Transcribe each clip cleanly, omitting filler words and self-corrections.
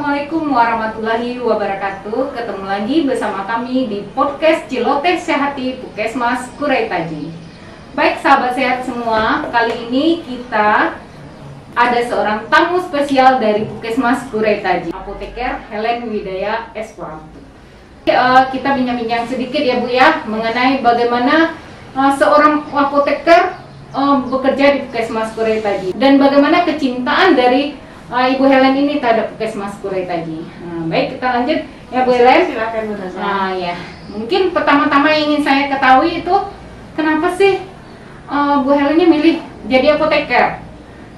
Assalamualaikum warahmatullahi wabarakatuh. Ketemu lagi bersama kami di podcast Celoteh Sehati Puskesmas Kuretaji. Baik sahabat sehat semua, kali ini kita ada seorang tamu spesial dari Puskesmas Kuretaji, Apoteker Helen Widaya S.Pharm. Kita bincang-bincang sedikit ya Bu ya, mengenai bagaimana seorang apoteker bekerja di Puskesmas Kuretaji dan bagaimana kecintaan dari Ibu Helen ini terhadap Puskesmas Kuretaji. Baik, kita lanjut ya Bu Helen. Silakan Bu Rosa. Ya, mungkin pertama-tama yang ingin saya ketahui itu kenapa sih Bu Helennya milih jadi apoteker?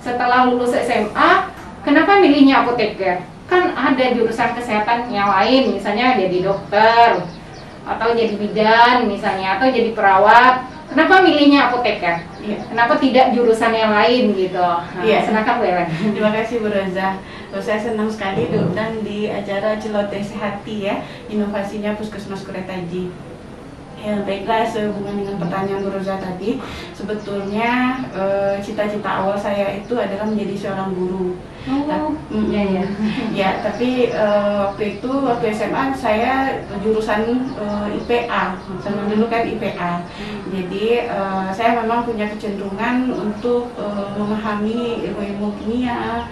Setelah lulus SMA, kenapa milihnya apoteker? Kan ada jurusan kesehatan yang lain, misalnya jadi dokter atau jadi bidan misalnya, atau jadi perawat. Kenapa milihnya apoteker? Iya. Kenapa tidak jurusan yang lain gitu? Iya. Silakan Bu Helen. Terima kasih Bu Rosa. Saya senang sekali diundang di acara Celoteh Sehati ya, inovasinya Puskesmas Kuretaji. Ya, baiklah, sehubungan dengan pertanyaan Bu Rosa tadi, sebetulnya cita-cita awal saya itu adalah menjadi seorang guru. Iya. Ya, tapi waktu SMA saya jurusan IPA, sama dulu kan IPA. Jadi saya memang punya kecenderungan untuk memahami ilmu-ilmu kimia,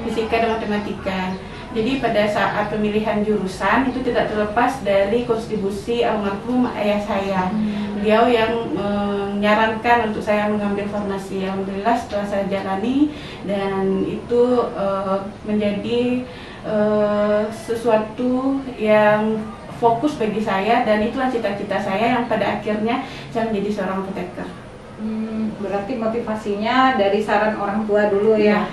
fisika dan matematika. Jadi pada saat pemilihan jurusan itu tidak terlepas dari kontribusi almarhum ayah saya. Beliau yang menyarankan untuk saya mengambil farmasi. Alhamdulillah setelah saya jalani dan itu menjadi sesuatu yang fokus bagi saya, dan itulah cita-cita saya yang pada akhirnya saya menjadi seorang apoteker. Berarti motivasinya dari saran orang tua dulu ya.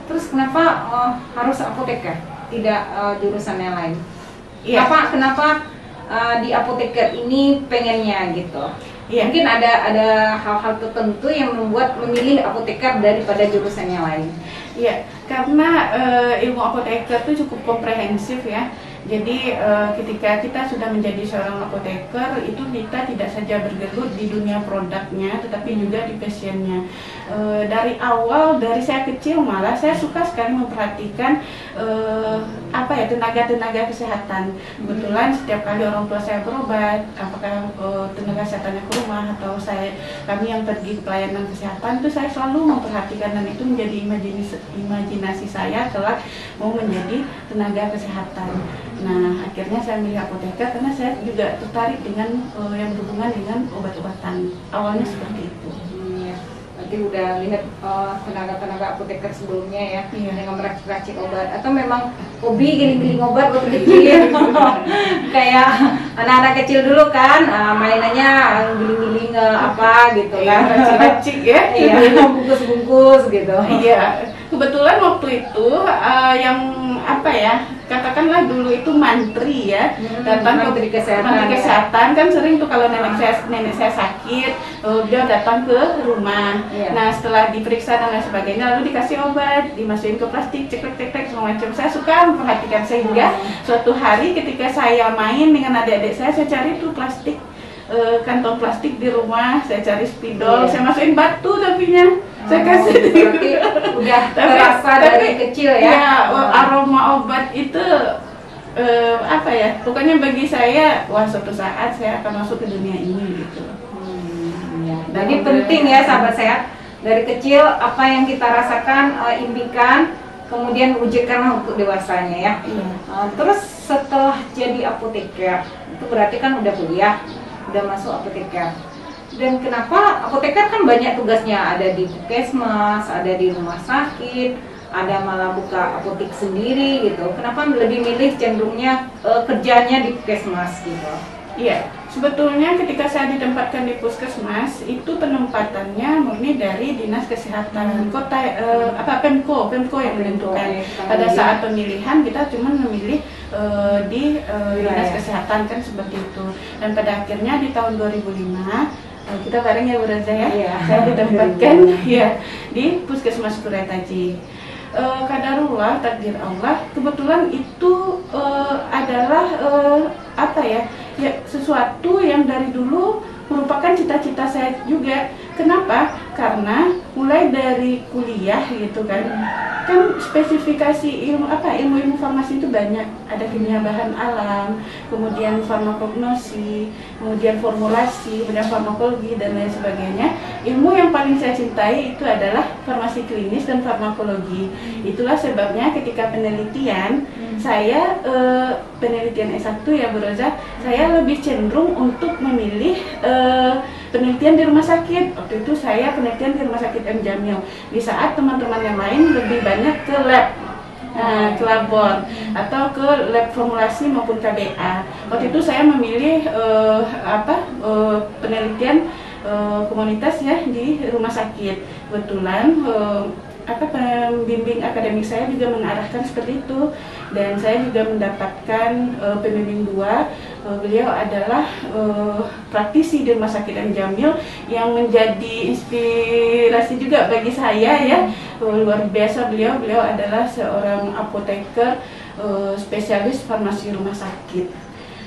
Terus kenapa harus apoteker, tidak jurusan yang lain? Iya. Kenapa di apoteker ini pengennya gitu? Iya. Mungkin ada hal-hal tertentu yang membuat memilih apoteker daripada jurusan yang lain. Iya, karena ilmu apoteker itu cukup komprehensif ya. Jadi ketika kita sudah menjadi seorang apoteker, itu kita tidak saja bergelut di dunia produknya, tetapi juga di passionnya. Dari awal, dari saya kecil malah saya suka sekali memperhatikan tenaga kesehatan. Kebetulan setiap kali orang tua saya berobat, apakah tenaga kesehatannya ke rumah atau kami yang pergi ke pelayanan kesehatan, itu saya selalu memperhatikan, dan itu menjadi imajinasi saya kelak mau menjadi tenaga kesehatan. Nah, akhirnya saya milih apoteker karena saya juga tertarik dengan yang berhubungan dengan obat-obatan. Awalnya seperti itu. Berarti udah lihat tenaga-tenaga apoteker sebelumnya ya, yang meracik-racik obat, atau memang hobi giling-giling obat waktu kecil. Kayak anak-anak kecil dulu kan, mainannya giling-giling apa gitu kan, racik-racik ya. Iya, bungkus-bungkus gitu. Iya, kebetulan waktu itu katakanlah dulu itu mantri ya, datang Menteri kesehatan kan sering tuh kalau nenek saya sakit, dia datang ke rumah. Nah, setelah diperiksa dan lain sebagainya, lalu dikasih obat, dimasukin ke plastik, ceklek semua macam. Saya suka memperhatikan, sehingga suatu hari ketika saya main dengan adik-adik saya cari tuh plastik, kantong plastik di rumah, saya cari spidol, saya masukin batu tapinya. Saya kasih, berarti udah terasa dari kecil ya. Aroma obat itu pokoknya bagi saya, wah suatu saat saya akan masuk ke dunia ini gitu. Jadi penting ya sahabat sehat, dari kecil apa yang kita rasakan, impikan, kemudian wujudkanlah untuk dewasanya ya. Terus setelah jadi apoteker, itu berarti kan udah kuliah, udah masuk apoteker. Dan kenapa apoteker kan banyak tugasnya, ada di puskesmas, ada di rumah sakit, ada malah buka apotek sendiri gitu. Kenapa lebih milih cenderungnya kerjanya di puskesmas gitu? Iya, sebetulnya ketika saya ditempatkan di puskesmas, itu penempatannya murni dari Dinas Kesehatan Kota, Pemko yang menentukan. Pada saat pemilihan kita cuma memilih di Dinas Kesehatan kan seperti itu. Dan pada akhirnya di tahun 2005 kita bareng ya Bu Rosa ya, saya ditempatkan ya di Puskesmas Kuretaji. Qadarullah, takdir Allah, kebetulan itu adalah sesuatu yang dari dulu merupakan cita-cita saya juga. Kenapa? Karena mulai dari kuliah gitu kan spesifikasi ilmu farmasi itu banyak. Ada kimia bahan alam, kemudian farmakognosi, kemudian formulasi, kemudian farmakologi dan lain sebagainya. Ilmu yang paling saya cintai itu adalah farmasi klinis dan farmakologi. Itulah sebabnya ketika penelitian saya penelitian S1 ya Bu Roza, saya lebih cenderung untuk memilih penelitian di rumah sakit. Waktu itu saya penelitian di rumah sakit M. Jamil. Di saat teman-teman yang lain lebih banyak ke lab, ke labor atau ke lab formulasi maupun KBA. Waktu itu saya memilih penelitian komunitas ya di rumah sakit. Kebetulan pembimbing akademik saya juga mengarahkan seperti itu, dan saya juga mendapatkan pembimbing 2. Beliau adalah praktisi di Rumah Sakit M. Jamil yang menjadi inspirasi juga bagi saya ya. Luar biasa beliau adalah seorang apoteker spesialis farmasi rumah sakit.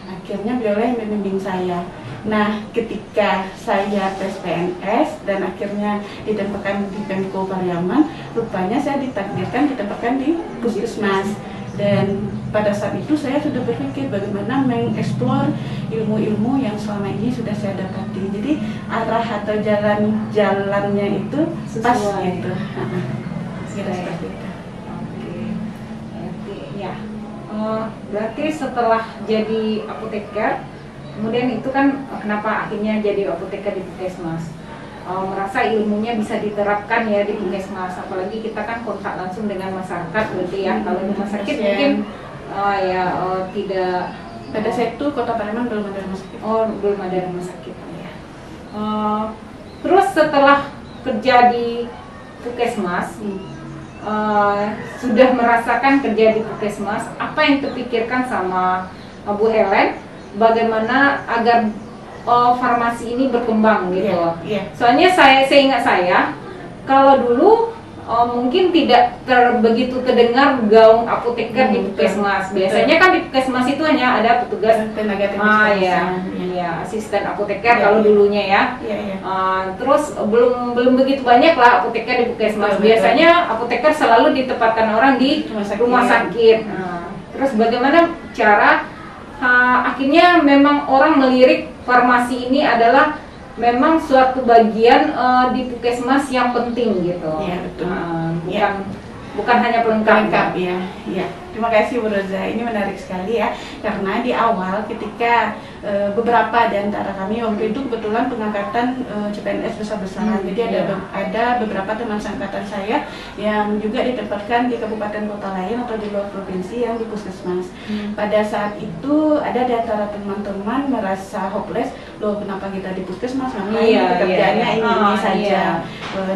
Akhirnya beliau yang membimbing saya. Nah, ketika saya tes PNS dan akhirnya ditempatkan di Pemko Pariaman, rupanya saya ditakdirkan ditempatkan di Puskesmas. Dan pada saat itu saya sudah berpikir bagaimana mengeksplor ilmu-ilmu yang selama ini sudah saya dapati. Jadi arah atau jalannya itu pas gitu. Seperti itu. Oke, ya. Berarti setelah jadi apoteker, kemudian itu kan kenapa akhirnya jadi apoteker di Puskesmas? Merasa ilmunya bisa diterapkan ya di Puskesmas, apalagi kita kan kontak langsung dengan masyarakat berarti ya. Kalau di rumah sakit mungkin tidak. Pada saat itu Kota Pariaman belum ada rumah sakit. Belum ada rumah sakit ya. Terus setelah kerja di Puskesmas, sudah merasakan kerja di Puskesmas, apa yang terpikirkan sama Bu Helen bagaimana agar farmasi ini berkembang gitu loh. Soalnya saya ingat kalau dulu mungkin tidak begitu terdengar gaung apoteker di Puskesmas. Biasanya kan di Puskesmas itu hanya ada petugas tenaga teknis. Asisten apoteker kalau dulunya ya. Terus belum begitu banyak lah apoteker di Puskesmas. Biasanya apoteker selalu ditempatkan orang di rumah sakit. Terus bagaimana cara akhirnya memang orang melirik farmasi ini adalah memang suatu bagian di Puskesmas yang penting gitu. Iya, betul. Bukan hanya pelengkap ya. Terima kasih Bu Roza, ini menarik sekali ya, karena di awal ketika beberapa di antara kami waktu itu kebetulan pengangkatan CPNS besar-besaran, jadi ada beberapa teman seangkatan saya yang juga ditempatkan di kabupaten kota lain atau di luar provinsi yang di Puskesmas. Pada saat itu ada di antara teman-teman merasa hopeless, loh kenapa kita di Puskesmas, pekerjaannya ini saja.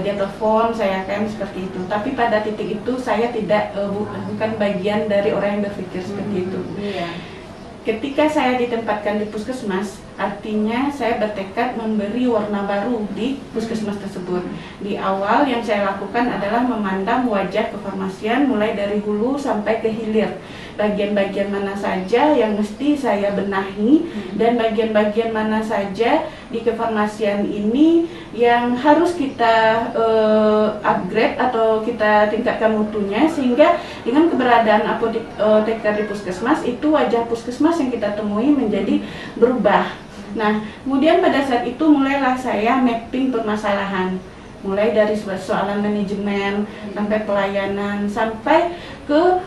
Dia telepon, saya kan seperti itu. Tapi pada titik itu saya tidak bukan bagian dari orang yang berpikir seperti itu. Ketika saya ditempatkan di Puskesmas, artinya saya bertekad memberi warna baru di Puskesmas tersebut. Di awal yang saya lakukan adalah memandang wajah kefarmasian mulai dari hulu sampai ke hilir. Bagian-bagian mana saja yang mesti saya benahi dan bagian-bagian mana saja di kefarmasian ini yang harus kita upgrade atau kita tingkatkan mutunya, sehingga dengan keberadaan apoteker di Puskesmas itu wajah Puskesmas yang kita temui menjadi berubah. Nah, kemudian pada saat itu mulailah saya mapping permasalahan, mulai dari soalan manajemen sampai pelayanan sampai ke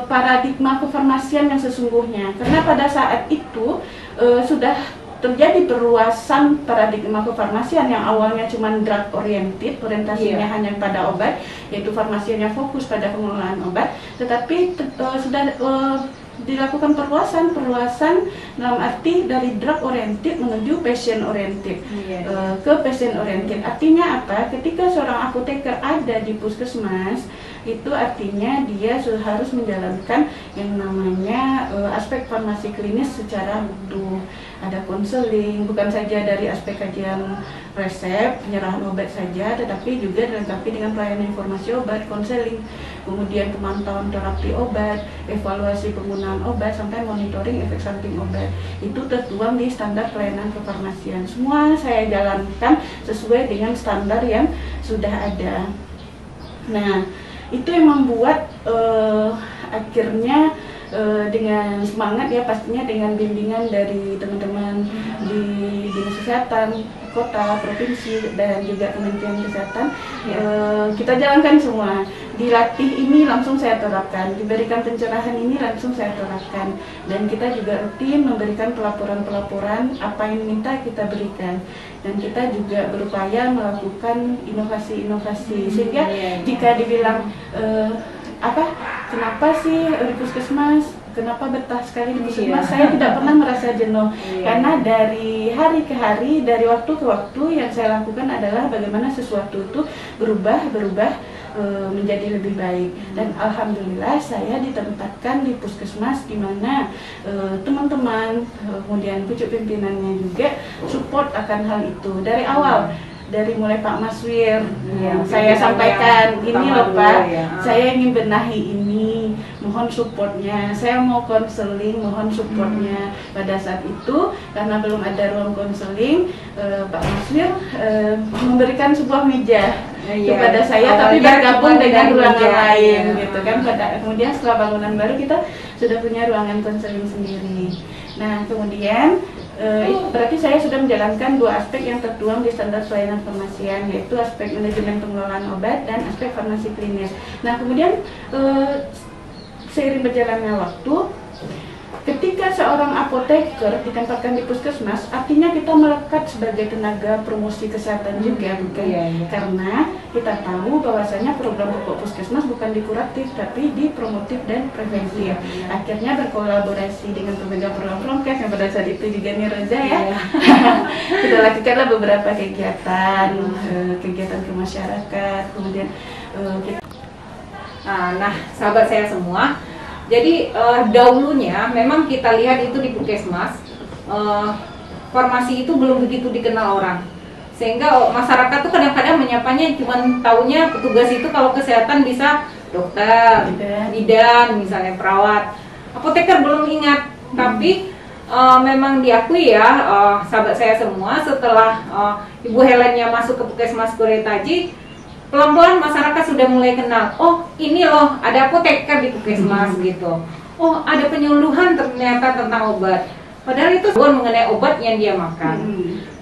paradigma kefarmasian yang sesungguhnya. Karena pada saat itu sudah terjadi perluasan paradigma kefarmasian yang awalnya cuma drug oriented, orientasinya hanya pada obat, yaitu farmasian yang fokus pada pengelolaan obat, tetapi sudah dilakukan perluasan dalam arti dari drug oriented menuju patient oriented, ke patient oriented. Artinya apa? Ketika seorang apoteker ada di Puskesmas, itu artinya dia harus menjalankan yang namanya aspek farmasi klinis secara utuh. Ada konseling, bukan saja dari aspek kajian resep, penyerahan obat saja, tetapi juga dilengkapi dengan pelayanan informasi obat, konseling, kemudian pemantauan terapi obat, evaluasi penggunaan obat, sampai monitoring efek samping obat. Itu tertuang di standar pelayanan kefarmasian. Semua saya jalankan sesuai dengan standar yang sudah ada. Nah, itu yang membuat akhirnya dengan semangat ya, pastinya dengan bimbingan dari teman-teman di Dinas Kesehatan Kota, Provinsi, dan juga Kementerian Kesehatan, kita jalankan semua. Dilatih ini langsung saya terapkan, diberikan pencerahan ini langsung saya terapkan, dan kita juga rutin memberikan pelaporan-pelaporan apa yang minta kita berikan, dan kita juga berupaya melakukan inovasi-inovasi sehingga jika dibilang kenapa sih di puskesmas, kenapa betah sekali di puskesmas, saya tidak pernah merasa jenuh, karena dari hari ke hari, dari waktu ke waktu yang saya lakukan adalah bagaimana sesuatu itu berubah menjadi lebih baik. Dan alhamdulillah saya ditempatkan di puskesmas di mana teman-teman, kemudian pucuk pimpinannya juga support akan hal itu dari awal. Dari mulai Pak Maswir, saya sampaikan, ini loh Pak, saya ingin benahi ini, mohon supportnya, saya mau konseling, mohon supportnya. Pada saat itu, karena belum ada ruang konseling, Pak Maswir memberikan sebuah meja kepada saya, tapi bergabung dengan ruangan lain, gitu kan. Kemudian setelah bangunan baru kita sudah punya ruangan konseling sendiri. Nah, kemudian berarti saya sudah menjalankan dua aspek yang tertuang di standar pelayanan farmasian, yaitu aspek manajemen pengelolaan obat dan aspek farmasi klinis. Nah, kemudian seiring berjalannya waktu, ketika seorang apoteker ditempatkan di puskesmas, artinya kita melekat sebagai tenaga promosi kesehatan juga, bukan? Karena kita tahu bahwasanya program pokok puskesmas bukan di kuratif, tapi di promotif dan preventif. Akhirnya berkolaborasi dengan pemegang program Promkes yang pada saat itu juga Niroza ya. Kita lakukanlah beberapa kegiatan ke masyarakat, kemudian nah, sahabat saya semua, jadi dahulunya memang kita lihat itu di puskesmas, farmasi itu belum begitu dikenal orang, sehingga masyarakat tuh kadang-kadang menyapanya cuman taunya petugas itu kalau kesehatan bisa dokter, bidan, misalnya perawat. Apoteker belum ingat, tapi memang diakui ya, sahabat saya semua, setelah Ibu Helennya masuk ke puskesmas Kureitaji, pelan-pelan masyarakat sudah mulai kenal, oh ini loh ada apoteker di puskesmas gitu, oh ada penyuluhan ternyata tentang obat, padahal itu bukan mengenai obat yang dia makan.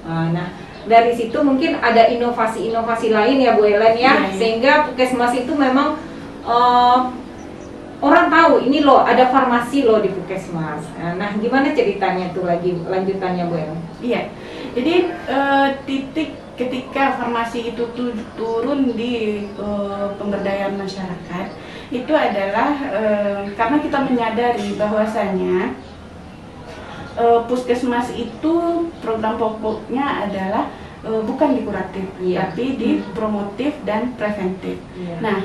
Nah, dari situ mungkin ada inovasi-inovasi lain ya Bu Helen ya, sehingga puskesmas itu memang orang tahu ini loh ada farmasi loh di puskesmas. Nah, gimana ceritanya tuh lagi lanjutannya Bu Helen? Iya, jadi titik ketika farmasi itu turun di pemberdayaan masyarakat itu adalah karena kita menyadari bahwasanya puskesmas itu program pokoknya adalah bukan di kuratif, tapi di promotif dan preventif. Nah,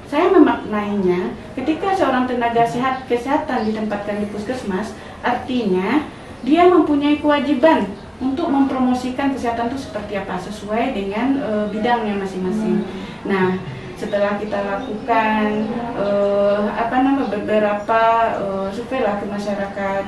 saya memaknainya ketika seorang tenaga kesehatan ditempatkan di puskesmas, artinya dia mempunyai kewajiban untuk mempromosikan kesehatan itu seperti apa, sesuai dengan bidangnya masing-masing. Nah, setelah kita lakukan beberapa survei lah ke masyarakat,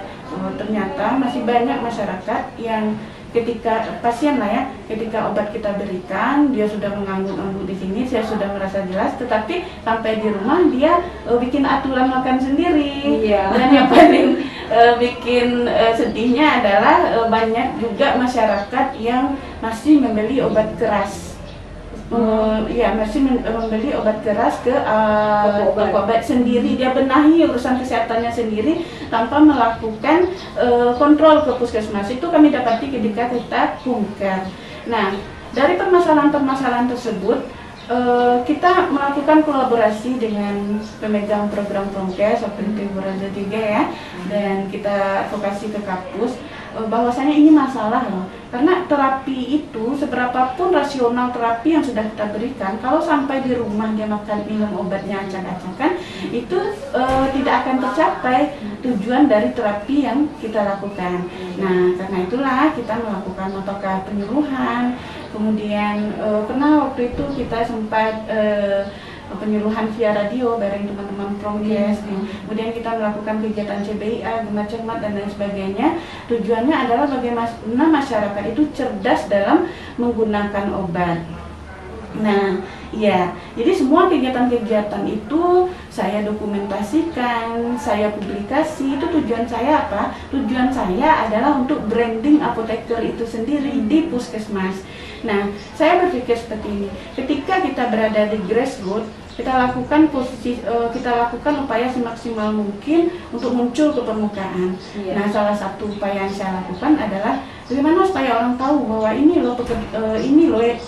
ternyata masih banyak masyarakat yang ketika pasien lah ya, ketika obat kita berikan, dia sudah mengangguk-angguk di sini, saya sudah merasa jelas, tetapi sampai di rumah dia bikin aturan makan sendiri. Dan yang paling bikin sedihnya adalah banyak juga masyarakat yang masih membeli obat keras. Masih membeli obat keras ke toko obat sendiri, dia benahi urusan kesehatannya sendiri tanpa melakukan kontrol ke puskesmas. Itu kami dapati ketika kita bongkar. Nah, dari permasalahan-permasalahan tersebut kita melakukan kolaborasi dengan pemegang program Promkes seperti Bu Raza juga ya, dan kita advokasi ke Kapus bahwasanya ini masalah loh. Karena terapi itu seberapapun rasional terapi yang sudah kita berikan, kalau sampai di rumah dia makan minum obatnya acak-acakan, itu tidak akan tercapai tujuan dari terapi yang kita lakukan. Nah, karena itulah kita melakukan apakah penyuluhan, kemudian pernah waktu itu kita sempat penyuluhan via radio bareng teman-teman Promkes. Kemudian kita melakukan kegiatan CBIA, Gemar Cermat dan lain sebagainya. Tujuannya adalah bagaimana masyarakat itu cerdas dalam menggunakan obat. Nah, ya, jadi semua kegiatan-kegiatan itu saya dokumentasikan, saya publikasi. Itu tujuan saya apa? Tujuan saya adalah untuk branding apoteker itu sendiri di puskesmas. Nah, saya berpikir seperti ini. Ketika kita berada di grassroots, kita lakukan upaya semaksimal mungkin untuk muncul ke permukaan. Nah, salah satu upaya yang saya lakukan adalah bagaimana supaya orang tahu bahwa ini loh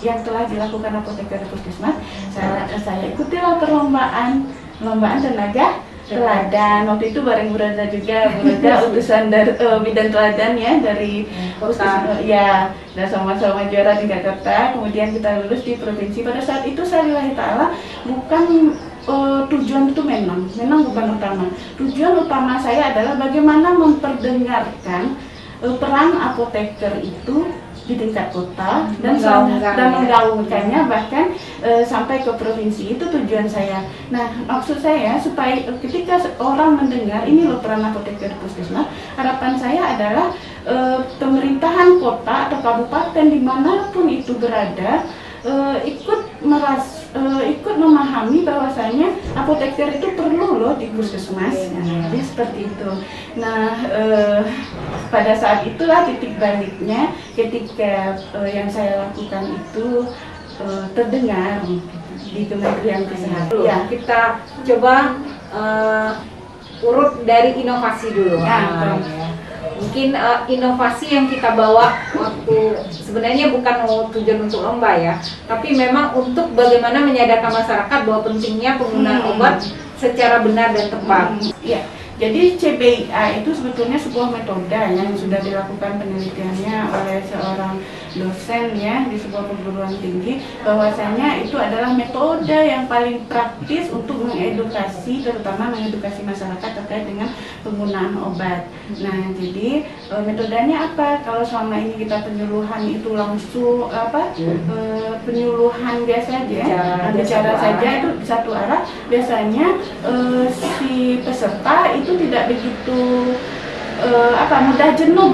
yang telah dilakukan apoteker di puskesmas. Saya ikutilah perlombaan tenaga teladan. Waktu itu bareng Burada juga, Burada utusan dari bidan teladan ya dari kota. Ya, dan sama-sama juara tingkat kota. Kemudian kita lulus di provinsi. Pada saat itu saya lillahi ta'ala bukan tujuan itu memang bukan utama. Tujuan utama saya adalah bagaimana memperdengarkan peran apoteker itu di tingkat kota dan menggaungkannya bahkan sampai ke provinsi. Itu tujuan saya. Nah, maksud saya supaya ketika orang mendengar ini loh peran apoteker di puskesmas, harapan saya adalah pemerintahan kota atau kabupaten dimanapun itu berada ikut memahami bahwasanya apoteker itu perlu loh di puskesmas. Nah, jadi seperti itu. Nah, pada saat itulah titik baliknya ketika yang saya lakukan itu terdengar di Kementerian Kesehatan. Ya, kita coba urut dari inovasi dulu. Mungkin inovasi yang kita bawa waktu sebenarnya bukan tujuan untuk lomba ya, tapi memang untuk bagaimana menyadarkan masyarakat bahwa pentingnya penggunaan obat secara benar dan tepat. Ya, jadi CBIA itu sebetulnya sebuah metode yang sudah dilakukan penelitiannya oleh seorang dosen ya di sebuah perguruan tinggi, bahwasanya itu adalah metode yang paling praktis untuk mengedukasi, terutama mengedukasi masyarakat terkait dengan penggunaan obat. Nah, jadi metodenya apa? Kalau selama ini kita penyuluhan itu langsung penyuluhan biasa aja, bicara saja itu satu arah. Biasanya si peserta itu tidak begitu mudah jenuh.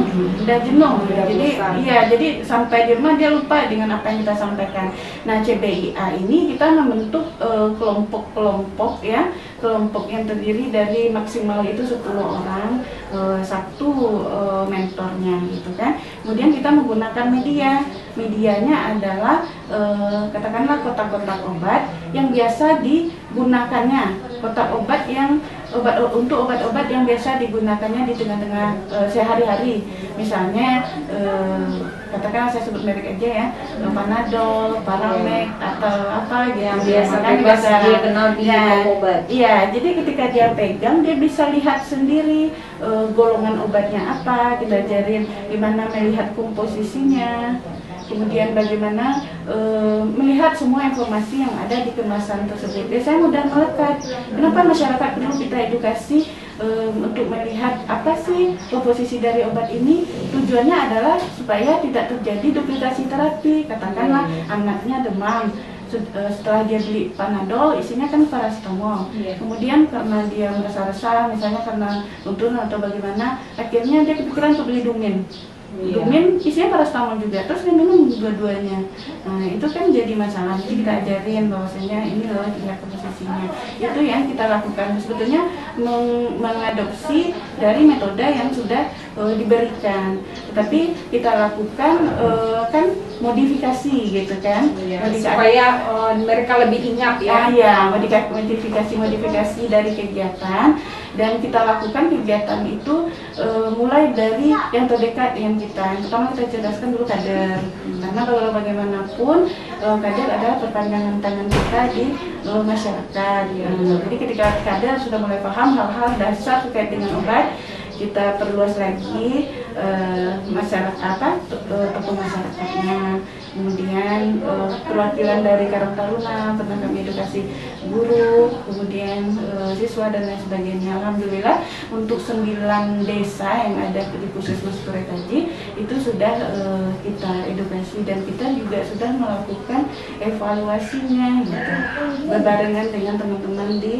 Jadi sampai di rumah dia lupa dengan apa yang kita sampaikan. Nah, CBIA ini kita membentuk kelompok-kelompok ya, kelompok yang terdiri dari maksimal itu 10 orang, satu mentornya gitu kan. Kemudian kita menggunakan medianya adalah katakanlah kotak-kotak obat yang biasa digunakannya, kotak obat yang untuk obat-obat yang biasa digunakannya di tengah-tengah sehari-hari. Misalnya katakanlah saya sebut merek aja ya, Panadol, Paramek atau apa yang gitu. biasa dia kenal di obat. Iya, jadi ketika dia pegang dia bisa lihat sendiri golongan obatnya apa, kita ajarin gimana melihat komposisinya. Kemudian bagaimana melihat semua informasi yang ada di kemasan tersebut. Biasanya mudah melekat. Kenapa masyarakat perlu kita edukasi untuk melihat apa sih komposisi dari obat ini? Tujuannya adalah supaya tidak terjadi duplikasi terapi. Katakanlah anaknya demam, setelah dia beli Panadol isinya kan paracetamol. Kemudian karena dia merasa resah, misalnya karena luntur atau bagaimana, akhirnya dia kepikiran untuk beli Dumin. Dumin isinya paracetamol juga, terus dia minum dua-duanya. Nah, itu kan jadi masalah. Jadi kita ajarin bahwasanya ini loh tingkat komposisinya. Itu yang kita lakukan. Sebetulnya mengadopsi dari metode yang sudah diberikan. Tetapi kita lakukan kan modifikasi gitu kan. Supaya mereka lebih ingat ya. Modifikasi dari kegiatan. Dan kita lakukan kegiatan itu mulai dari yang terdekat dengan kita. Yang pertama kita cerdaskan dulu kader, karena kalau bagaimanapun kader adalah perpanjangan tangan kita di masyarakat. Jadi ketika kader sudah mulai paham hal-hal dasar terkait dengan obat, kita perluas lagi masyarakat tokoh masyarakatnya, kemudian perwakilan dari Karang Taruna, pernah kami edukasi guru, kemudian siswa dan lain sebagainya. Alhamdulillah untuk 9 desa yang ada di Puskesmas Kuretaji itu sudah kita edukasi, dan kita juga sudah melakukan evaluasinya gitu, berbarengan dengan teman-teman di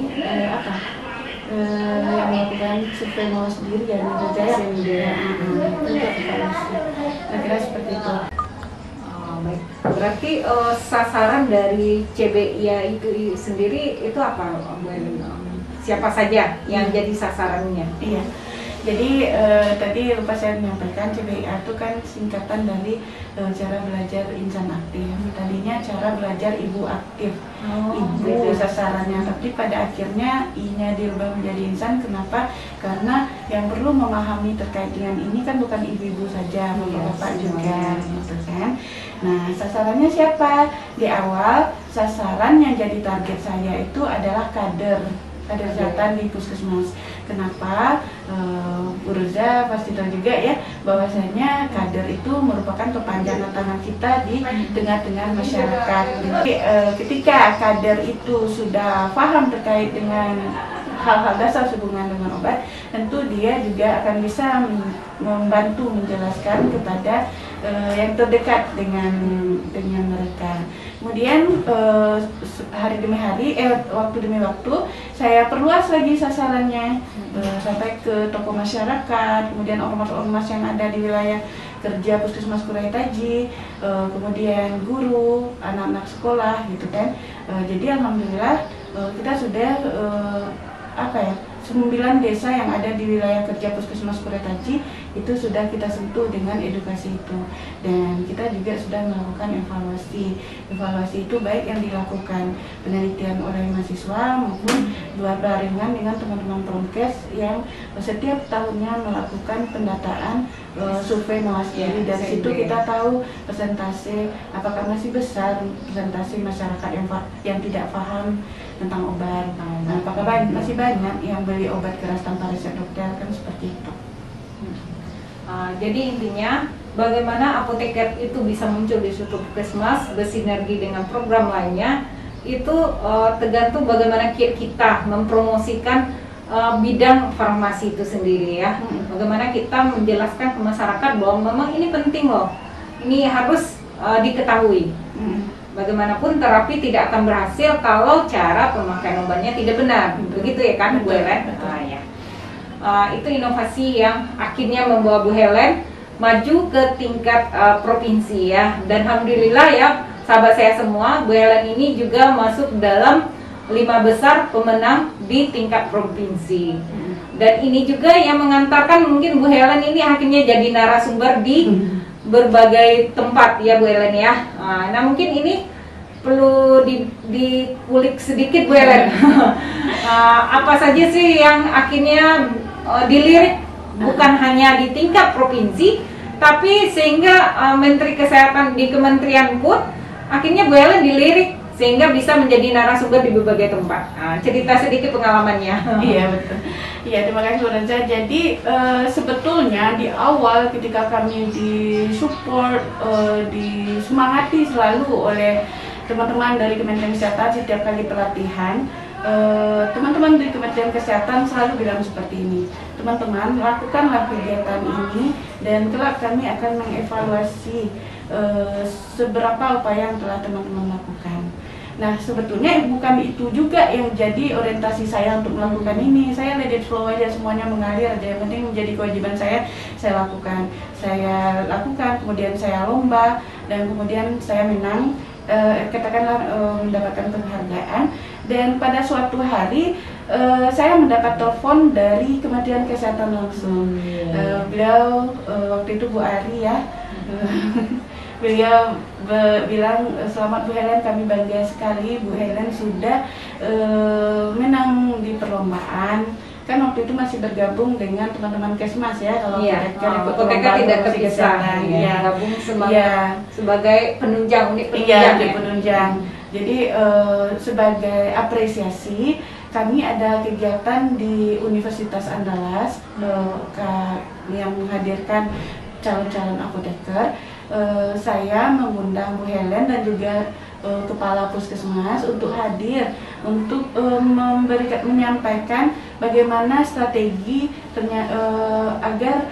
yang melakukan survei mawas diri ya, Jaya itu evaluasi. Kira-kira seperti itu. Baik. Berarti sasaran dari CBIA itu sendiri itu apa, Bu Helen? Siapa saja yang jadi sasarannya? Iya. Jadi tadi lupa saya menyampaikan, CBIA itu kan singkatan dari cara belajar insan aktif. Tadinya cara belajar ibu aktif, ibu sasarannya. Tapi pada akhirnya I-nya dirubah menjadi insan. Kenapa? Karena yang perlu memahami terkait dengan ini kan bukan ibu-ibu saja, bapak juga, gitu kan. Nah, sasarannya siapa? Di awal sasaran yang jadi target saya itu adalah kader kesehatan di puskesmas. Kenapa? Bu Roza pasti tahu juga ya, bahwasanya kader itu merupakan kepanjangan tangan kita di tengah-tengah masyarakat. Jadi ketika kader itu sudah paham terkait dengan hal-hal dasar sehubungan dengan obat, tentu dia juga akan bisa membantu menjelaskan kepada yang terdekat dengan mereka. Kemudian hari demi hari, waktu demi waktu, saya perluas lagi sasarannya sampai ke tokoh masyarakat, kemudian ormas-ormas yang ada di wilayah kerja Puskesmas Kuretaji, kemudian guru, anak-anak sekolah, gitu kan. Jadi alhamdulillah kita sudah 9 desa yang ada di wilayah kerja Puskesmas Kuretaji itu sudah kita sentuh dengan edukasi itu, dan kita juga sudah melakukan evaluasi itu baik yang dilakukan penelitian oleh mahasiswa maupun barengan dengan teman-teman Promkes yang setiap tahunnya melakukan pendataan survei mawas diri. Dari situ kita tahu persentase apakah masih besar persentase masyarakat yang tidak paham tentang obat. Nah, apakah masih banyak yang beli obat keras tanpa resep dokter, kan seperti itu. Jadi intinya bagaimana apoteker itu bisa muncul di suatu puskesmas bersinergi dengan program lainnya itu tergantung bagaimana kita mempromosikan bidang farmasi itu sendiri ya. Bagaimana kita menjelaskan ke masyarakat bahwa memang ini penting loh, ini harus diketahui. Bagaimanapun terapi tidak akan berhasil kalau cara pemakaian obatnya tidak benar. Begitu ya kan, Bu Helen? Itu inovasi yang akhirnya membawa Bu Helen maju ke tingkat provinsi ya. Dan alhamdulillah ya sahabat saya semua, Bu Helen ini juga masuk dalam 5 besar pemenang di tingkat provinsi. Dan ini juga yang mengantarkan mungkin Bu Helen ini akhirnya jadi narasumber di berbagai tempat ya Bu Helen ya. Nah mungkin ini perlu dikulik sedikit Bu Helen. Apa saja sih yang akhirnya dilirik bukan hanya di tingkat provinsi, tapi sehingga Menteri Kesehatan di Kementerian pun akhirnya Bu Helen dilirik sehingga bisa menjadi narasumber di berbagai tempat. Cerita sedikit pengalamannya. Iya betul. Iya, terima kasih Bu Renza. Jadi sebetulnya di awal ketika kami disupport, disemangati selalu oleh teman-teman dari Kementerian Kesehatan setiap kali pelatihan, teman-teman dari Kementerian Kesehatan selalu bilang seperti ini, teman-teman lakukanlah kegiatan ini dan kelak kami akan mengevaluasi seberapa upaya yang telah teman-teman lakukan. Nah sebetulnya bukan itu juga yang jadi orientasi saya untuk melakukan ini. Saya let it flow aja, semuanya mengalir aja. Yang penting menjadi kewajiban saya lakukan. Saya lakukan, kemudian saya lomba, dan kemudian saya menang, katakanlah mendapatkan penghargaan. Dan pada suatu hari saya mendapat telepon dari Kementerian Kesehatan langsung. Beliau waktu itu Bu Ari ya. Beliau bilang, selamat Bu Helen, kami bangga sekali Bu Helen sudah menang di perlombaan. Kan waktu itu masih bergabung dengan teman-teman Kesmas ya, kalau apoteker tidak terpisah, gabung sebagai penunjang, unit penunjang. Iya, penunjang. Jadi sebagai apresiasi kami ada kegiatan di Universitas Andalas, yang menghadirkan calon-calon apoteker, saya mengundang Bu Helen dan juga Kepala Puskesmas untuk hadir untuk menyampaikan bagaimana strategi agar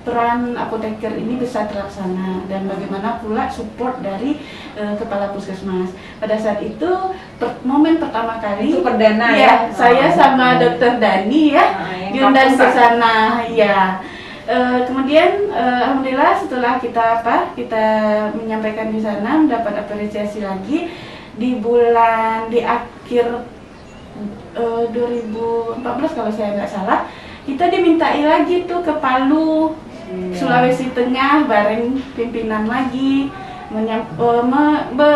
peran apoteker ini bisa terlaksana dan bagaimana pula support dari Kepala Puskesmas. Pada saat itu momen pertama kali itu perdana ya, saya sama Dokter Dani diundang ke sana ya. Kemudian alhamdulillah setelah kita menyampaikan di sana, mendapat apresiasi lagi di akhir 2014 kalau saya nggak salah, kita dimintai lagi tuh ke Palu, Sulawesi Tengah bareng pimpinan lagi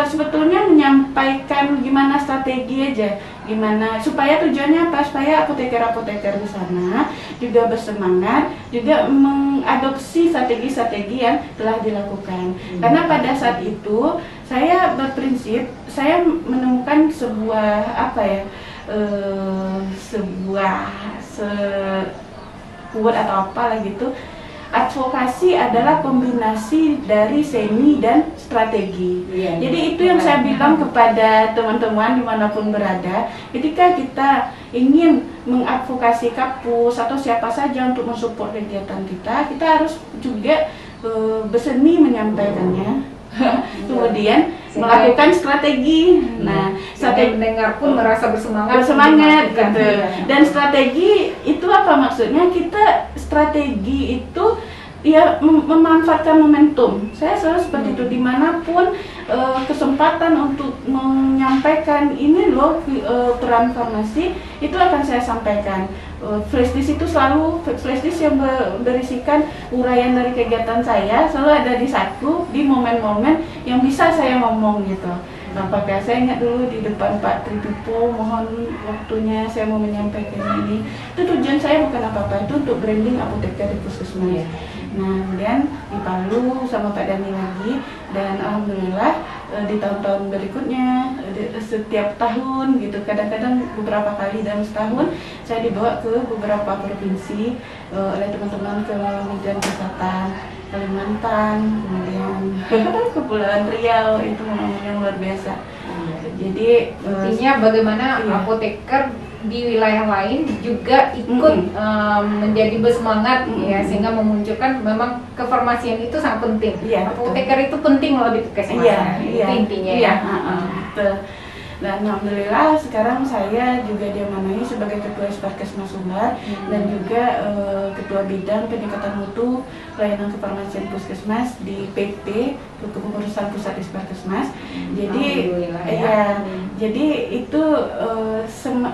sebetulnya menyampaikan gimana strategi aja, gimana supaya tujuannya apa, supaya apoteker-apoteker di sana juga bersemangat, juga mengadopsi strategi-strategi yang telah dilakukan. Karena pada saat itu saya berprinsip, saya menemukan sebuah quote atau apalah gitu. Advokasi adalah kombinasi dari seni dan strategi. Jadi itu yang saya bilang kepada teman-teman dimanapun berada, ketika kita ingin mengadvokasi Kapus atau siapa saja untuk mensupport kegiatan kita harus juga berseni menyampaikannya. Kemudian melakukan strategi. Nah, strategi mendengar pun merasa bersemangat gitu. Dan strategi itu apa maksudnya? Kita strategi itu ya memanfaatkan momentum. Saya selalu seperti itu, dimanapun kesempatan untuk menyampaikan ini loh peran farmasi itu akan saya sampaikan. Flash disk itu selalu flash disk yang berisikan uraian dari kegiatan saya selalu ada di momen-momen yang bisa saya ngomong gitu. Apakah saya ingat dulu di depan Pak Tripipo, mohon waktunya saya mau menyampaikan ini. Itu tujuan saya bukan apa-apa, itu untuk branding apoteker di Puskesmas. Nah, kemudian di Palu sama Pak Dani lagi, dan alhamdulillah di tahun-tahun berikutnya setiap tahun gitu, kadang-kadang beberapa kali dalam setahun saya dibawa ke beberapa provinsi oleh teman-teman ke Kementerian Kesehatan Kalimantan, kemudian Kepulauan Riau, itu momen yang luar biasa. Jadi intinya bagaimana apoteker di wilayah lain juga ikut menjadi bersemangat ya, sehingga memunculkan memang kefarmasian itu sangat penting. Apoteker itu penting loh di puskesmas. Itu intinya ya. Dan alhamdulillah sekarang saya juga diamanai sebagai Ketua Isparkesmas Sumbar dan juga Ketua Bidang Peningkatan Mutu Pelayanan Kefarmasian Puskesmas di PP Kepengurusan Pusat Isparkesmas. Jadi jadi itu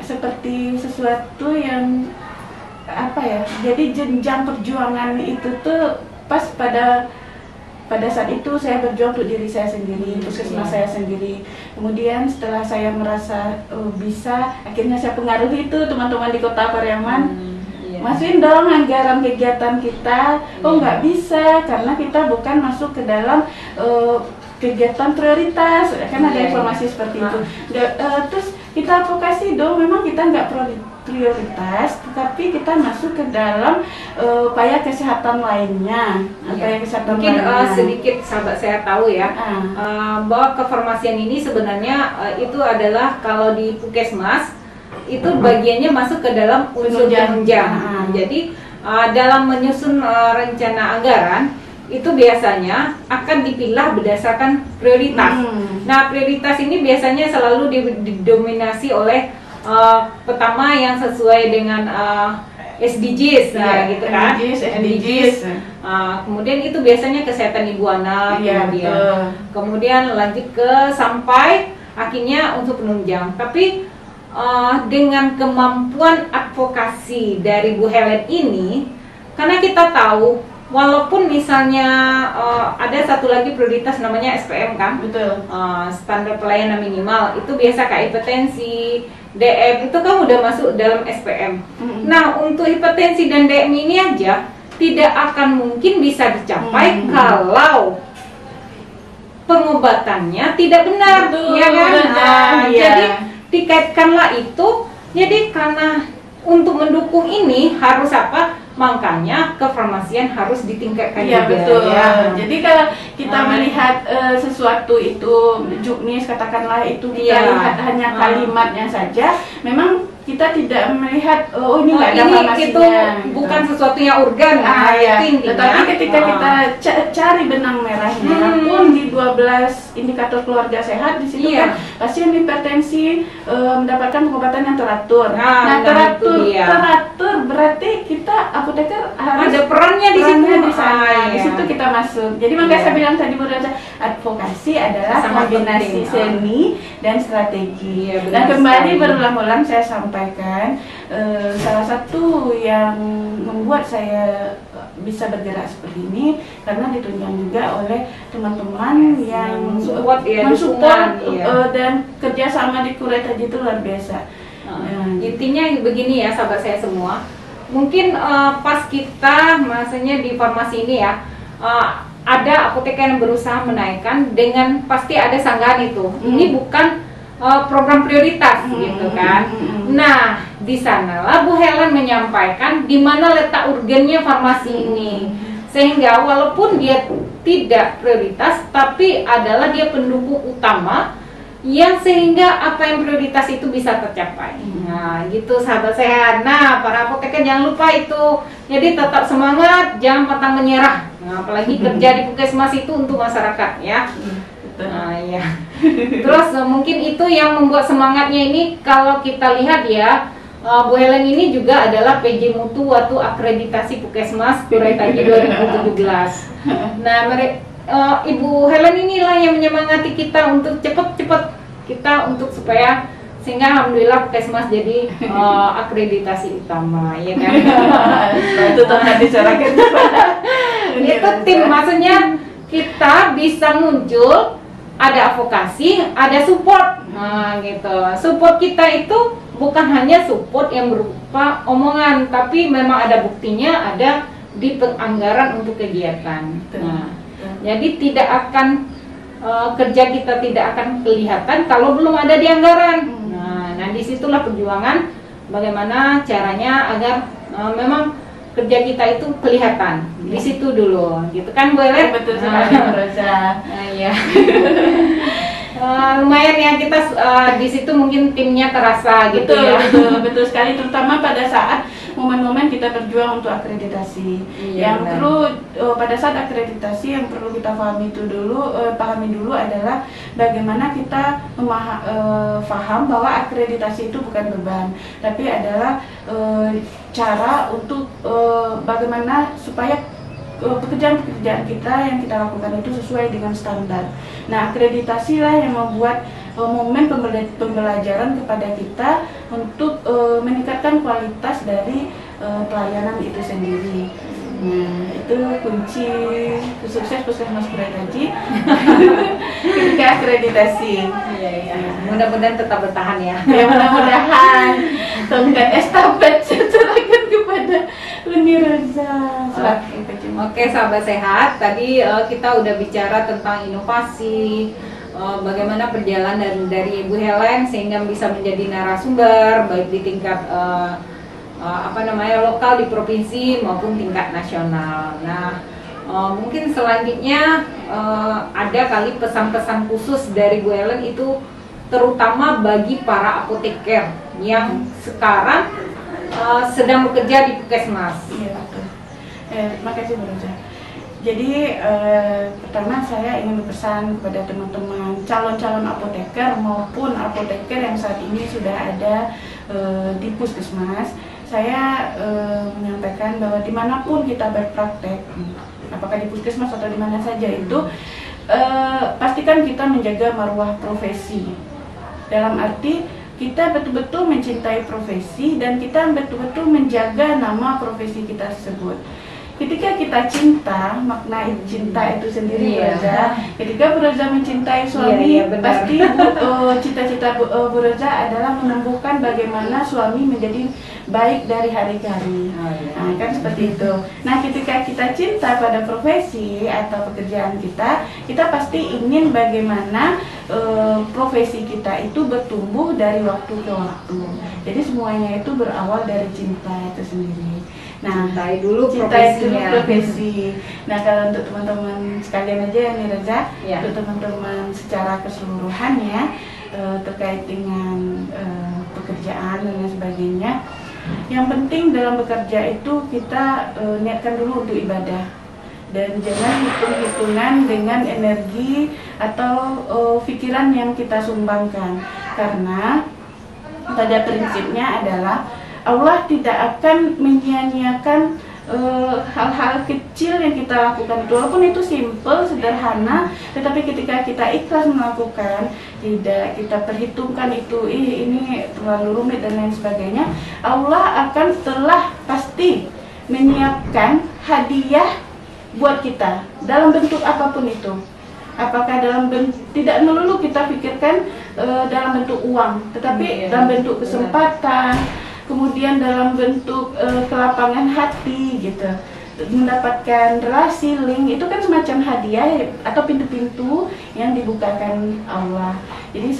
seperti sesuatu yang jadi jenjang perjuangan itu tuh pas pada saat itu saya berjuang untuk diri saya sendiri, puskesmas saya sendiri. Kemudian setelah saya merasa bisa, akhirnya saya pengaruhi itu teman-teman di Kota Pariaman. Masukin dong anggaran kegiatan kita. Nggak bisa, karena kita bukan masuk ke dalam kegiatan prioritas. Kan ada informasi seperti itu. Terus kita advokasi dong, memang kita nggak prioritas, tetapi kita masuk ke dalam upaya kesehatan lainnya. Mungkin sedikit sahabat saya tahu ya, bahwa kefarmasian ini sebenarnya itu adalah kalau di Puskesmas itu bagiannya masuk ke dalam unsur penunjang. Jadi dalam menyusun rencana anggaran itu biasanya akan dipilah berdasarkan prioritas. Nah, prioritas ini biasanya selalu didominasi oleh pertama yang sesuai dengan SDGs, gitu kan? SDGs. Kemudian itu biasanya kesehatan ibu anak, kemudian lanjut ke sampai akhirnya unsur penunjang. Tapi dengan kemampuan advokasi dari Bu Helen ini, karena kita tahu walaupun misalnya ada satu lagi prioritas namanya SPM kan, standar pelayanan minimal, itu biasa kayak hipertensi, DM itu kan udah masuk dalam SPM. Nah, untuk hipertensi dan DM ini aja tidak akan mungkin bisa dicapai kalau pengobatannya tidak benar, ya kan? Jadi dikaitkanlah itu. Jadi karena untuk mendukung ini harus makanya kefarmasian harus ditingkatkan Iya, juga. betul. Ya. Jadi kalau kita melihat sesuatu itu juknis, katakanlah itu kita Iya. lihat hanya kalimatnya saja, memang kita tidak melihat oh ini nggak ada ini farmasinya. itu bukan sesuatu yang urgen. Ya. Itu intinya. Tetapi ketika kita cari benang merahnya pun di 12 indikator keluarga sehat di situ Iya. kan pasien hipertensi mendapatkan pengobatan yang teratur. Nah, teratur itu dia. teratur berarti kita apoteker harus ada perannya di situ. di sana. Di Iya. situ kita masuk. Jadi makanya Iya. saya bilang tadi Bu Roza, advokasi adalah Sangat kombinasi penting. seni dan strategi. Iya, benar Dan kembali sekali. berulang-ulang saya sampaikan salah satu yang membuat saya bisa bergerak seperti ini karena ditunjang juga oleh teman-teman yang Support, ya, mensupport dukungan, iya. dan kerjasama di Kuret Haji itu luar biasa. Intinya begini ya sahabat saya semua, mungkin pas kita maksudnya di farmasi ini ya ada apoteker yang berusaha menaikkan dengan pasti ada sanggahan itu. Ini bukan program prioritas gitu kan. Nah, di sanalah Bu Helen menyampaikan di mana letak urgennya farmasi ini. Sehingga walaupun dia tidak prioritas tapi adalah dia pendukung utama yang sehingga apa yang prioritas itu bisa tercapai. Nah, gitu sahabat sehat. Nah, para apoteker jangan lupa itu. Jadi tetap semangat, jangan pantang menyerah. Nah, apalagi kerja di Puskesmas itu untuk masyarakat ya. Nah, ya. Terus mungkin itu yang membuat semangatnya ini kalau kita lihat ya, Bu Helen ini juga adalah PJ Mutu waktu akreditasi Puskesmas Kuret Haji 2017. Nah, Ibu Helen inilah yang menyemangati kita untuk cepat-cepat kita untuk supaya sehingga alhamdulillah Puskesmas jadi akreditasi utama, ya kan? Itu tetap diserahkan Itu tim, maksudnya kita bisa muncul, ada advokasi, ada support. Nah, gitu. Support kita itu bukan hanya support yang berupa omongan, tapi memang ada buktinya, ada di penganggaran untuk kegiatan. Nah, jadi tidak akan kerja kita tidak akan kelihatan kalau belum ada di anggaran. Nah, disitulah perjuangan bagaimana caranya agar memang kerja kita itu kelihatan di situ dulu, gitu kan Bu Helen? Betul sekali Bu Roza. Nah, ya. Lumayan ya kita di situ mungkin timnya terasa gitu ya. Betul sekali, terutama pada saat momen-momen kita berjuang untuk akreditasi. Iya, Yang perlu pada saat akreditasi yang perlu kita pahami dulu adalah bagaimana kita paham bahwa akreditasi itu bukan beban, tapi adalah cara untuk bagaimana supaya pekerjaan-pekerjaan kita yang kita lakukan itu sesuai dengan standar. Nah, akreditasi lah yang membuat momen pembelajaran kepada kita untuk meningkatkan kualitas dari pelayanan itu sendiri. Nah, itu kunci sukses Puskesmas Kuret Haji ketika akreditasi. Iya. Mudah-mudahan tetap bertahan ya. Ya, mudah-mudahan tongkat estafet saya serahkan kepada Uni Roza. Oke, sahabat sehat, tadi kita udah bicara tentang inovasi, bagaimana perjalanan dari Ibu Helen sehingga bisa menjadi narasumber baik di tingkat lokal di provinsi maupun tingkat nasional. Nah, mungkin selanjutnya ada kali pesan-pesan khusus dari Bu Helen itu terutama bagi para apoteker yang sekarang sedang bekerja di Puskesmas. Iya, betul. Terima kasih Bu Roza. Jadi pertama saya ingin berpesan kepada teman-teman calon-calon apoteker maupun apoteker yang saat ini sudah ada di Puskesmas. Saya menyampaikan bahwa dimanapun kita berpraktek, apakah di Puskesmas atau di mana saja itu, pastikan kita menjaga marwah profesi. Dalam arti kita betul-betul mencintai profesi dan kita betul-betul menjaga nama profesi kita tersebut. Ketika kita cinta, makna cinta itu sendiri Roza. Ketika Bu Roza mencintai suami, pasti cita-cita Bu Roza adalah menumbuhkan bagaimana suami menjadi baik dari hari ke hari. Nah, kan seperti itu. Nah, ketika kita cinta pada profesi atau pekerjaan kita, kita pasti ingin bagaimana profesi kita itu bertumbuh dari waktu ke waktu. Jadi semuanya itu berawal dari cinta itu sendiri. Nah, cintai dulu cintai dulu profesinya. profesi. Nah, kalau untuk teman-teman sekalian aja nih Reza, Ya. untuk teman-teman secara keseluruhan ya, terkait dengan pekerjaan dan lain sebagainya. Yang penting dalam bekerja itu kita niatkan dulu untuk ibadah, dan jangan hitung-hitungan dengan energi atau pikiran yang kita sumbangkan, karena pada prinsipnya adalah Allah tidak akan menyia-nyiakan hal-hal kecil yang kita lakukan itu, walaupun itu simple, sederhana, tetapi ketika kita ikhlas melakukan, tidak kita perhitungkan itu, ini terlalu rumit dan lain sebagainya, Allah akan telah pasti menyiapkan hadiah buat kita dalam bentuk apapun itu. Apakah dalam bentuk, tidak melulu kita pikirkan dalam bentuk uang, tetapi dalam bentuk kesempatan, kemudian dalam bentuk kelapangan hati gitu, mendapatkan relasi, link, itu kan semacam hadiah atau pintu-pintu yang dibukakan Allah. Jadi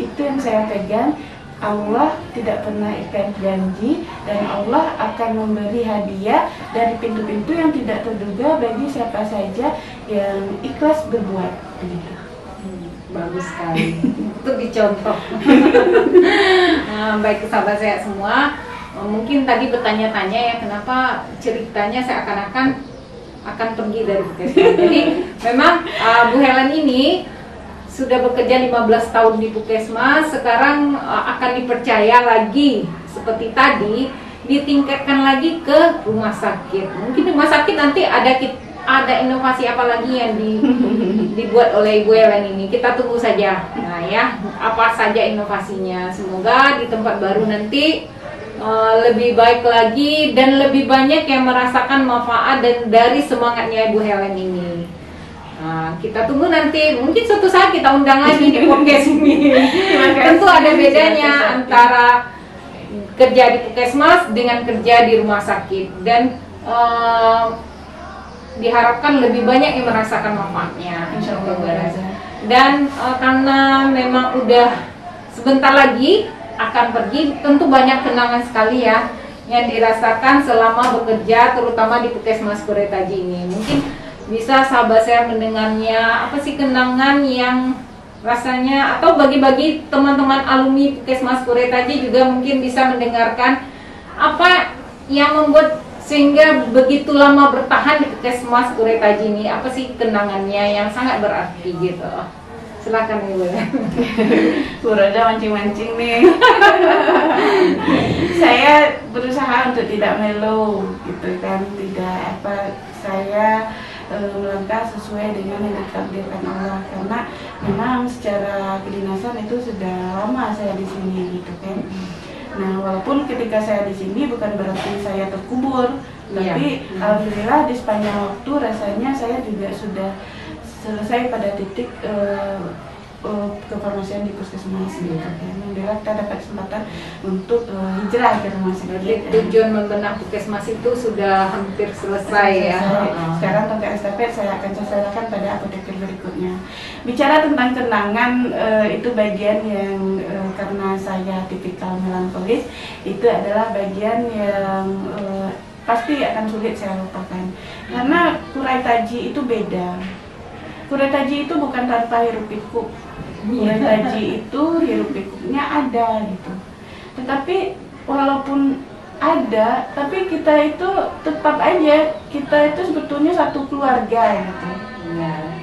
itu yang saya pegang, Allah tidak pernah ikat janji, dan Allah akan memberi hadiah dari pintu-pintu yang tidak terduga bagi siapa saja yang ikhlas berbuat begitu. Bagus sekali. Itu dicontoh. Nah, baik sahabat saya semua, mungkin tadi bertanya-tanya ya, kenapa ceritanya seakan-akan akan pergi dari Puskesmas. Jadi memang Bu Helen ini sudah bekerja 15 tahun di Puskesmas, sekarang akan dipercaya lagi seperti tadi, ditingkatkan lagi ke rumah sakit. Mungkin rumah sakit nanti ada inovasi apa lagi yang dibuat oleh Ibu Helen ini, kita tunggu saja. Nah ya, apa saja inovasinya, semoga di tempat baru nanti lebih baik lagi dan lebih banyak yang merasakan manfaat dan dari semangatnya Ibu Helen ini. Nah, kita tunggu nanti, mungkin suatu saat kita undang lagi di podcast ini. Tentu ada bedanya antara kerja di Puskesmas dengan kerja di rumah sakit, dan diharapkan lebih banyak yang merasakan manfaatnya. Insya Allah. Dan karena memang udah sebentar lagi akan pergi, tentu banyak kenangan sekali ya yang dirasakan selama bekerja, terutama di Puskesmas Kuretaji ini. Mungkin bisa sahabat saya mendengarnya, apa sih kenangan yang rasanya, atau bagi-bagi teman-teman alumni Puskesmas Kuretaji juga mungkin bisa mendengarkan apa yang membuat sehingga begitu lama bertahan di Puskesmas Kuretaji ini, apa sih kenangannya yang sangat berarti gitu. Silakan Ibu. Bu Roda mancing-mancing nih. Saya berusaha untuk tidak melo gitu kan, saya melangkah sesuai dengan yang ditakdirkan Allah, karena memang secara kedinasan itu sudah lama saya di sini gitu kan. Nah, walaupun ketika saya di sini bukan berarti saya terkubur, tapi alhamdulillah di sepanjang waktu rasanya saya juga sudah selesai pada titik kefarmasian di Puskesmas gitu kan. Alhamdulillah kita dapat kesempatan untuk hijrah ke rumah sakit. Jadi tujuan membenah Puskesmas itu sudah hampir selesai ya. Sekarang tongkat estafet saya akan selesaikan pada apoteker berikutnya. Bicara tentang kenangan, itu bagian yang karena saya tipikal melankolis, itu adalah bagian yang pasti akan sulit saya lupakan. Karena Kuretaji itu beda. Kuretaji itu bukan tanpa hiruk pikuk. Kuretaji itu hiruk pikuknya ada gitu. Tetapi walaupun ada, tapi kita itu tetap aja, kita itu sebetulnya satu keluarga gitu.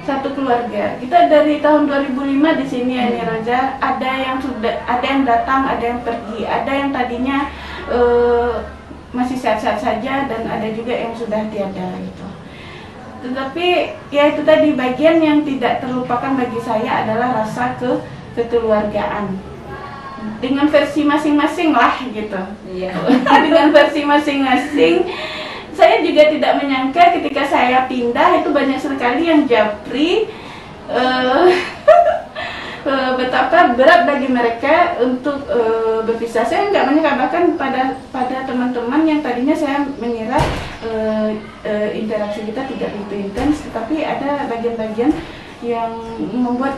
Satu keluarga. Kita dari tahun 2005 di sini ya nih Roja, ada yang datang, ada yang pergi, ada yang tadinya masih sehat-sehat saja, dan ada juga yang sudah tiada gitu. Tetapi ya itu tadi, bagian yang tidak terlupakan bagi saya adalah rasa kekeluargaan dengan versi masing-masing lah gitu. Dengan versi masing-masing. Saya juga tidak menyangka ketika saya pindah itu banyak sekali yang japri, betapa berat bagi mereka untuk berpisah. Saya nggak menyangka, bahkan pada teman-teman yang tadinya saya mengira interaksi kita tidak begitu intens, tetapi ada bagian-bagian yang membuat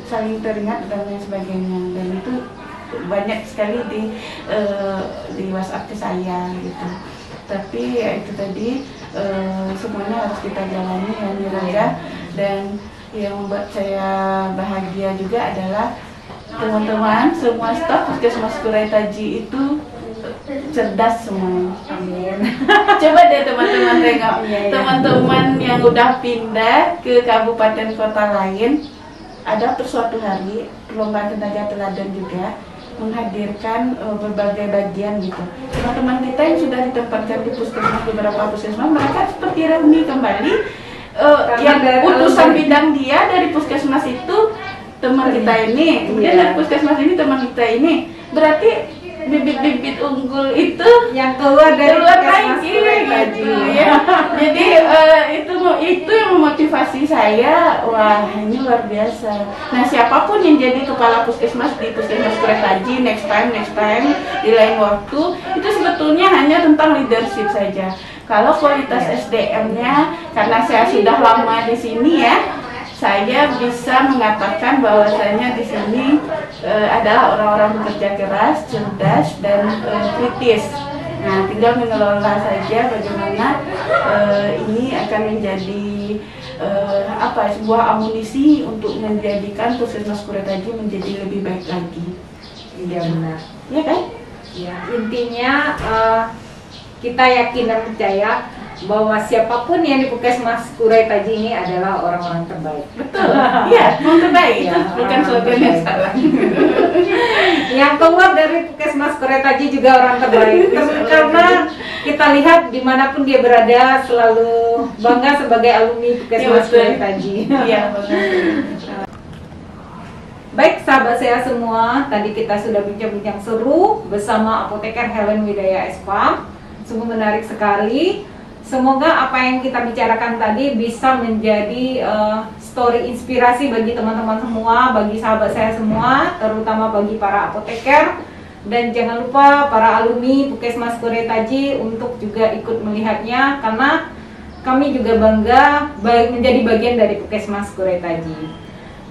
saling teringat dan lain sebagainya, dan itu banyak sekali di WhatsApp ke saya gitu. tapi ya itu tadi semuanya harus kita jalani ya Niraja. Dan yang membuat saya bahagia juga adalah teman-teman semua staf Puskesmas Quraitaji itu cerdas semua. Amin. Coba deh teman-teman tengok, teman-teman yang udah pindah ke kabupaten kota lain, ada suatu hari perlombaan tenaga teladan juga menghadirkan berbagai bagian gitu. Teman-teman kita yang sudah ditempatkan di puskesmas, beberapa puskesmas, mereka seperti reuni kembali. Yang utusan bidang dia dari puskesmas itu teman kita ini, kemudian dari puskesmas ini teman kita ini, berarti bibit-bibit unggul itu yang keluar lagi gitu ya. Jadi itu yang memotivasi saya. Wah, ini luar biasa. Nah, siapapun yang jadi kepala puskesmas di Puskesmas Quraitaji next time di lain waktu, itu sebetulnya hanya tentang leadership saja. Kalau kualitas SDM-nya, karena saya sudah lama di sini ya, saya bisa mengatakan bahwasanya di sini adalah orang-orang bekerja keras, cerdas, dan kritis. Nah, tinggal mengelola saja bagaimana ini akan menjadi sebuah amunisi untuk menjadikan Puskesmas Quraitaji menjadi lebih baik lagi. Iya benar. Iya kan? Ya, intinya kita yakin dan percaya bahwa siapapun yang di Puskesmas Quraitaji ini adalah orang-orang terbaik. Betul. Iya, orang terbaik. Ya, itu bukan slogan yang salah. Yang keluar dari Puskesmas Quraitaji juga orang terbaik. Karena kita lihat dimanapun dia berada selalu bangga sebagai alumni Puskesmas Quraitaji. Iya, benar. Baik sahabat saya semua, tadi kita sudah bincang-bincang seru bersama Apoteker Helen Widaya SPAM. Sungguh menarik sekali. Semoga apa yang kita bicarakan tadi bisa menjadi story inspirasi bagi teman-teman semua, bagi sahabat saya semua, terutama bagi para apoteker. Dan jangan lupa para alumni Puskesmas Quraitaji untuk juga ikut melihatnya, karena kami juga bangga menjadi bagian dari Puskesmas Quraitaji.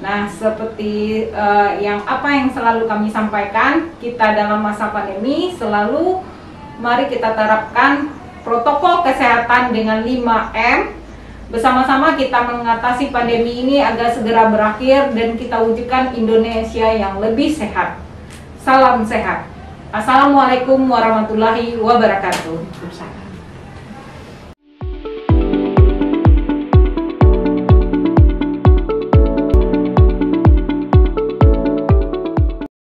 Nah, seperti yang selalu kami sampaikan, kita dalam masa pandemi selalu mari kita terapkan protokol kesehatan dengan 5M. Bersama-sama kita mengatasi pandemi ini agar segera berakhir dan kita wujudkan Indonesia yang lebih sehat. Salam sehat. Assalamualaikum warahmatullahi wabarakatuh.